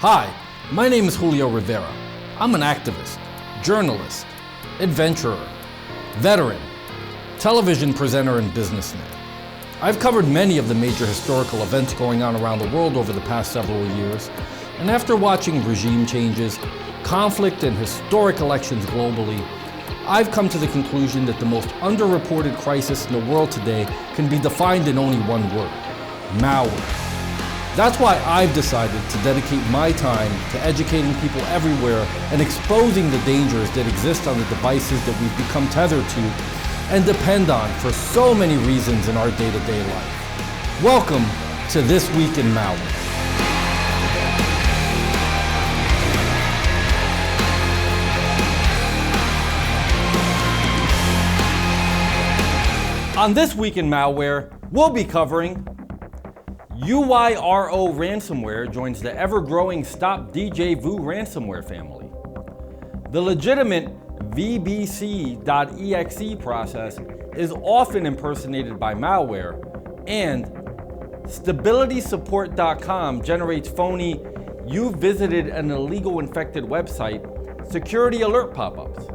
Hi, my name is Julio Rivera. I'm an activist, journalist, adventurer, veteran, television presenter, and businessman. I've covered many of the major historical events going on around the world over the past several years, and after watching regime changes, conflict, and historic elections globally, I've come to the conclusion that the most underreported crisis in the world today can be defined in only one word: malware. That's why I've decided to dedicate my time to educating people everywhere and exposing the dangers that exist on the devices that we've become tethered to and depend on for so many reasons in our day-to-day life. Welcome to This Week in Malware. On This Week in Malware, we'll be covering UYRO Ransomware joins the ever-growing Djvu Ransomware family. The legitimate vbc.exe process is often impersonated by malware, and StabilitySupport.com generates phony "you've visited an illegal infected website" security alert pop-ups.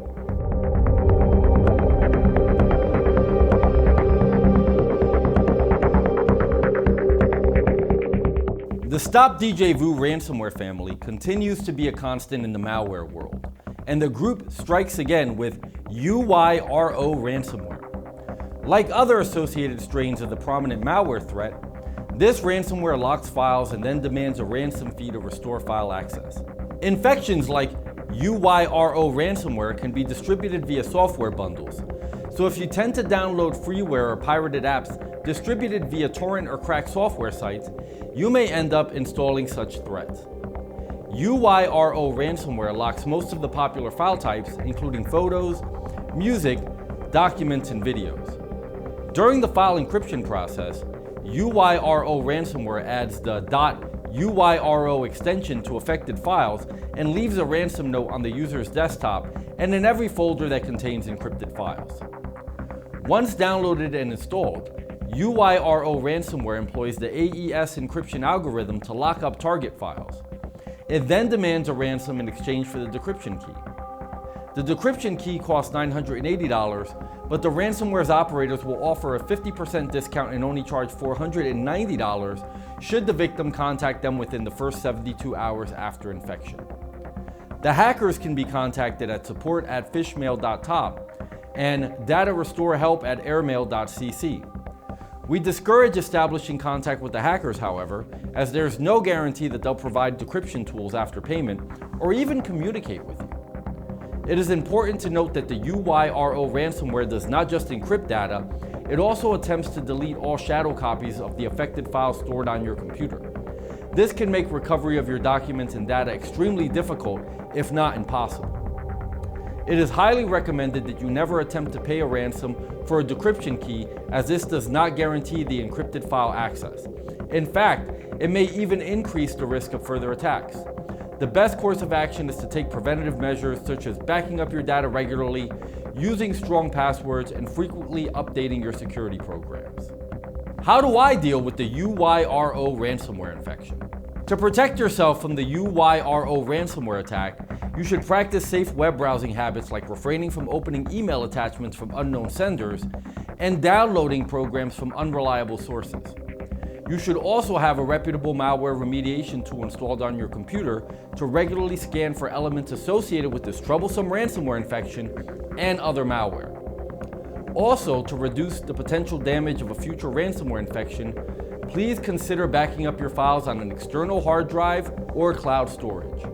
The Djvu Ransomware family continues to be a constant in the malware world, and the group strikes again with UYRO Ransomware. Like other associated strains of the prominent malware threat, this ransomware locks files and then demands a ransom fee to restore file access. Infections like UYRO ransomware can be distributed via software bundles, so if you tend to download freeware or pirated apps distributed via torrent or cracked software sites, you may end up installing such threats. UYRO ransomware locks most of the popular file types, including photos, music, documents, and videos. During the file encryption process, UYRO ransomware adds the .UYRO extension to affected files and leaves a ransom note on the user's desktop and in every folder that contains encrypted files. Once downloaded and installed, UYRO ransomware employs the AES encryption algorithm to lock up target files. It then demands a ransom in exchange for the decryption key. The decryption key costs $980, but the ransomware's operators will offer a 50% discount and only charge $490 should the victim contact them within the first 72 hours after infection. The hackers can be contacted at support@fishmail.top and datarestorehelp@airmail.cc. We discourage establishing contact with the hackers, however, as there's no guarantee that they'll provide decryption tools after payment or even communicate with you. It is important to note that the UYRO ransomware does not just encrypt data, it also attempts to delete all shadow copies of the affected files stored on your computer. This can make recovery of your documents and data extremely difficult, if not impossible. It is highly recommended that you never attempt to pay a ransom for a decryption key, as this does not guarantee the encrypted file access. In fact, it may even increase the risk of further attacks. The best course of action is to take preventative measures such as backing up your data regularly, using strong passwords, and frequently updating your security programs. How do I deal with the UYRO ransomware infection? To protect yourself from the UYRO ransomware attack, you should practice safe web browsing habits like refraining from opening email attachments from unknown senders and downloading programs from unreliable sources. You should also have a reputable malware remediation tool installed on your computer to regularly scan for elements associated with this troublesome ransomware infection and other malware. Also, to reduce the potential damage of a future ransomware infection, please consider backing up your files on an external hard drive or cloud storage.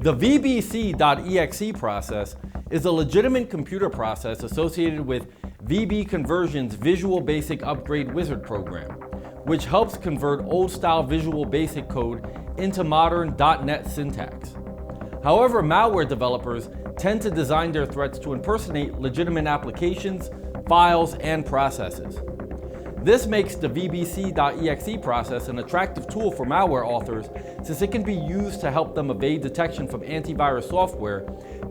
The vbc.exe process is a legitimate computer process associated with VB Conversion's Visual Basic Upgrade Wizard program, which helps convert old-style Visual Basic code into modern .NET syntax. However, malware developers tend to design their threats to impersonate legitimate applications, files, and processes. This makes the vbc.exe process an attractive tool for malware authors, since it can be used to help them evade detection from antivirus software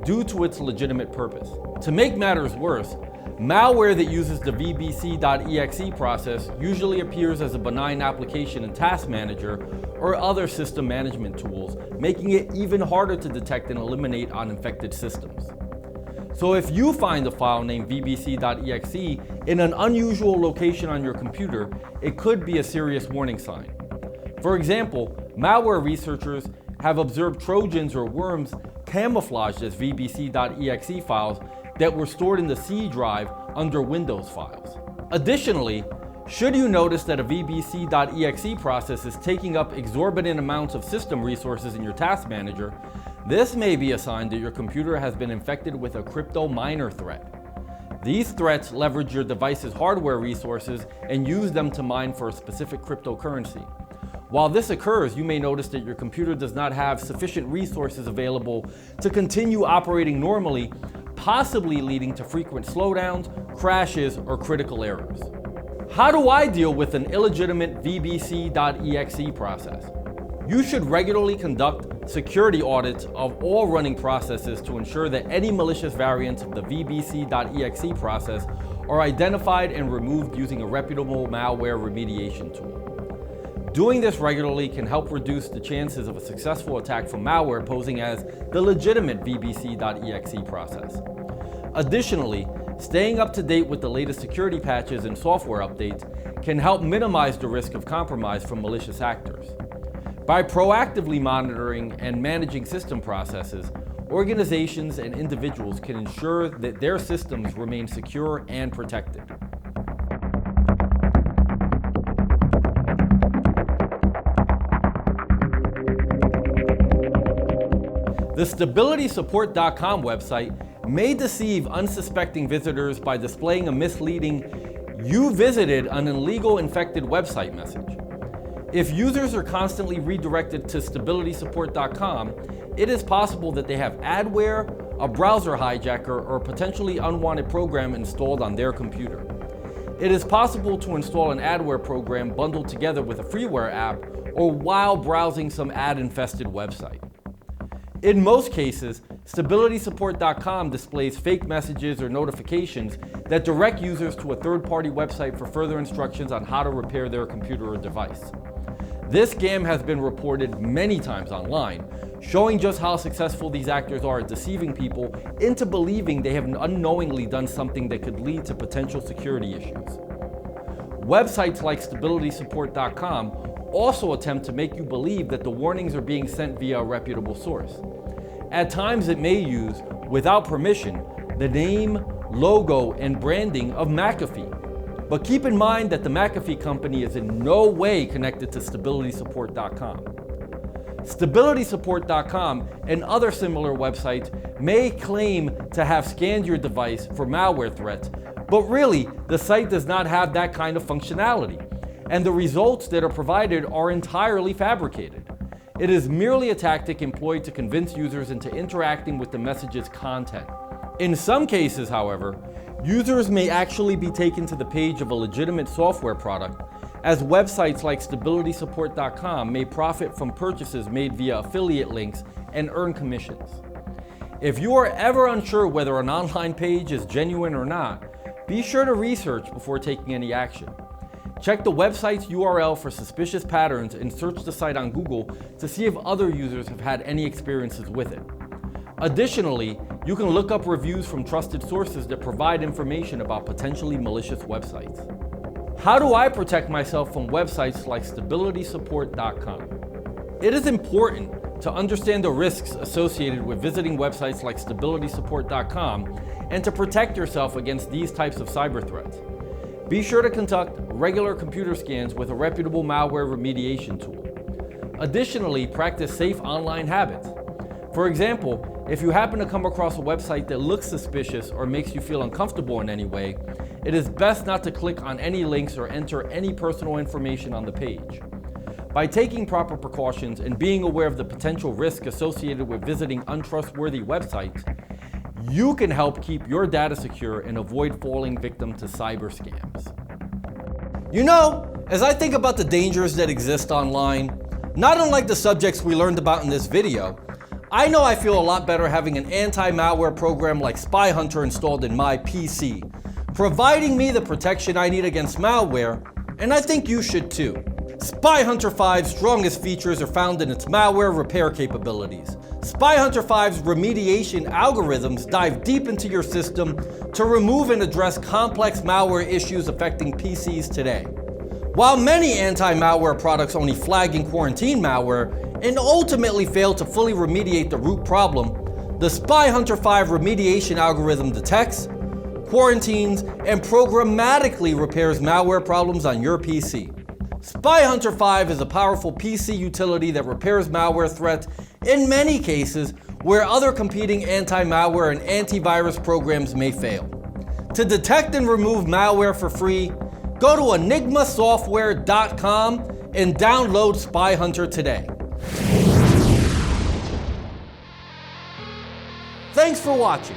due to its legitimate purpose. To make matters worse, Malware that uses the vbc.exe process usually appears as a benign application in Task Manager or other system management tools, making it even harder to detect and eliminate on infected systems. So if you find a file named vbc.exe in an unusual location on your computer, it could be a serious warning sign. For example, malware researchers have observed Trojans or worms camouflaged as vbc.exe files that were stored in the C drive under Windows files. Additionally, should you notice that a vbc.exe process is taking up exorbitant amounts of system resources in your task manager, this may be a sign that your computer has been infected with a crypto miner threat. These threats leverage your device's hardware resources and use them to mine for a specific cryptocurrency. While this occurs, you may notice that your computer does not have sufficient resources available to continue operating normally, possibly leading to frequent slowdowns, crashes, or critical errors. How do I deal with an illegitimate vbc.exe process? You should regularly conduct security audits of all running processes to ensure that any malicious variants of the vbc.exe process are identified and removed using a reputable malware remediation tool. Doing this regularly can help reduce the chances of a successful attack from malware posing as the legitimate vbc.exe process. Additionally, staying up to date with the latest security patches and software updates can help minimize the risk of compromise from malicious actors. By proactively monitoring and managing system processes, organizations and individuals can ensure that their systems remain secure and protected. The StabilitySupport.com website may deceive unsuspecting visitors by displaying a misleading "You visited an illegal infected website" message. If users are constantly redirected to StabilitySupport.com, it is possible that they have adware, a browser hijacker, or a potentially unwanted program installed on their computer. It is possible to install an adware program bundled together with a freeware app or while browsing some ad-infested website. In most cases, StabilitySupport.com displays fake messages or notifications that direct users to a third-party website for further instructions on how to repair their computer or device. This scam has been reported many times online, showing just how successful these actors are at deceiving people into believing they have unknowingly done something that could lead to potential security issues. Websites like StabilitySupport.com also attempt to make you believe that the warnings are being sent via a reputable source. At times it may use, without permission, the name, logo, and branding of McAfee. But keep in mind that the McAfee company is in no way connected to StabilitySupport.com. StabilitySupport.com and other similar websites may claim to have scanned your device for malware threats, but really, the site does not have that kind of functionality, and the results that are provided are entirely fabricated. It is merely a tactic employed to convince users into interacting with the message's content. In some cases, however, users may actually be taken to the page of a legitimate software product, as websites like StabilitySupport.com may profit from purchases made via affiliate links and earn commissions. If you are ever unsure whether an online page is genuine or not, be sure to research before taking any action. Check the website's URL for suspicious patterns and search the site on Google to see if other users have had any experiences with it. Additionally, you can look up reviews from trusted sources that provide information about potentially malicious websites. How do I protect myself from websites like StabilitySupport.com? It is important to understand the risks associated with visiting websites like StabilitySupport.com and to protect yourself against these types of cyber threats. Be sure to conduct regular computer scans with a reputable malware remediation tool. Additionally, practice safe online habits. For example, if you happen to come across a website that looks suspicious or makes you feel uncomfortable in any way, it is best not to click on any links or enter any personal information on the page. By taking proper precautions and being aware of the potential risk associated with visiting untrustworthy websites, you can help keep your data secure and avoid falling victim to cyber scams. You know, as I think about the dangers that exist online, not unlike the subjects we learned about in this video, I know I feel a lot better having an anti-malware program like Spy Hunter installed in my PC. providing me the protection I need against malware, and I think you should too. SpyHunter 5's strongest features are found in its malware repair capabilities. SpyHunter 5's remediation algorithms dive deep into your system to remove and address complex malware issues affecting PCs today. While many anti-malware products only flag and quarantine malware and ultimately fail to fully remediate the root problem, the SpyHunter 5 remediation algorithm detects, quarantines, and programmatically repairs malware problems on your PC. SpyHunter 5 is a powerful PC utility that repairs malware threats in many cases where other competing anti-malware and antivirus programs may fail. To detect and remove malware for free, go to enigmasoftware.com and download SpyHunter today. Thanks for watching.